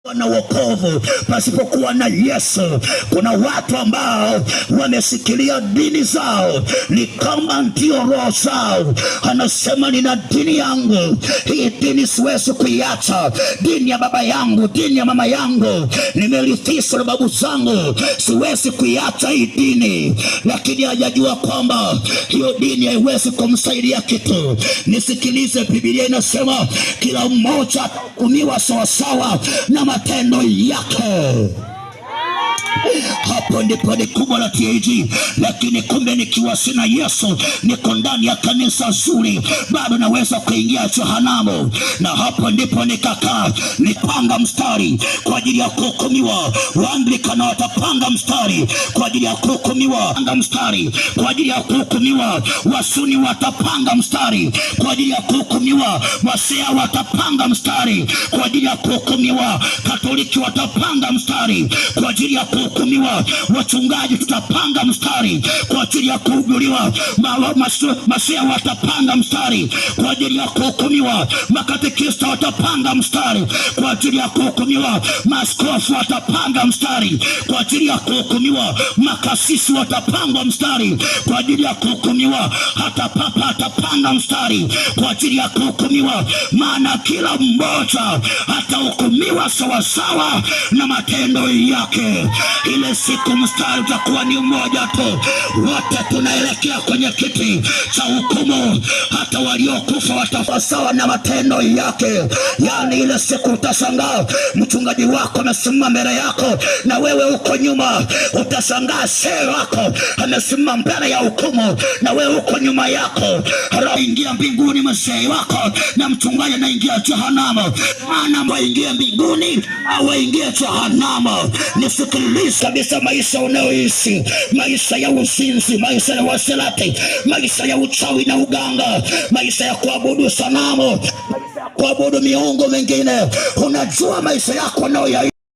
na wokovu pasipokuwa na Yesu. Kuna watu ambao wamesikilia dini zao ni kama ndio roho zao. Anasema nina dini yangu, hii dini siwezi kuiacha. Dini ya baba yangu, dini ya mama yangu, nimerithishwa na babu zangu, siwezi kuiacha hii dini. Lakini hajajua kwamba hiyo dini haiwezi kumsaidia kitu. Nisikilize, Biblia inasema kila mmoja atahukumiwa sawasawa na matendo yake. Hapo ndipo ni kubwa la TAG. Lakini kumbe nikiwa sina Yesu, niko ndani ya kanisa zuri, bado naweza kuingia jehanamu. Na hapo ndipo nikakaa nipanga mstari kwa ajili ya kuhukumiwa. Waanglikana watapanga mstari kwa ajili ya kuhukumiwa, panga mstari kwa ajili ya kuhukumiwa. Wasuni watapanga mstari kwa ajili ya kuhukumiwa. Wasea watapanga mstari kwa ajili ya kuhukumiwa. Katoliki watapanga mstari kwa ajili ya kuhukumiwa. Wachungaji tutapanga mstari kwa ajili ya kuhukumiwa. Masea watapanga mstari kwa ajili ya kuhukumiwa. Makatekista watapanga mstari kwa ajili ya kuhukumiwa. Maaskofu watapanga mstari kwa ajili ya kuhukumiwa. Makasisi watapanga mstari kwa ajili ya kuhukumiwa. Hata papa atapanga mstari kwa ajili ya kuhukumiwa. Maana kila mmoja atahukumiwa sawasawa na matendo yake. Ile siku mstari utakuwa ni mmoja tu. Wote tunaelekea kwenye kiti cha hukumu. Hata waliokufa watafa sawa na matendo yake. Yani ile siku utashangaa mchungaji wako amesimama mbele yako na wewe uko nyuma. Utashangaa shehe wako amesimama mbele ya hukumu na wewe uko nyuma yako. Ingia mbinguni mshehe wako na mchungaji anaingia jehanamu. Maana waingie mbinguni au waingie jehanamu. Nisikilize kabisa, maisha unayoishi, maisha ya uzinzi, maisha ya uasherati, maisha ya uchawi na uganga, maisha ya kuabudu sanamu, maisha ya kuabudu miungu mingine, unajua maisha yako unayoishi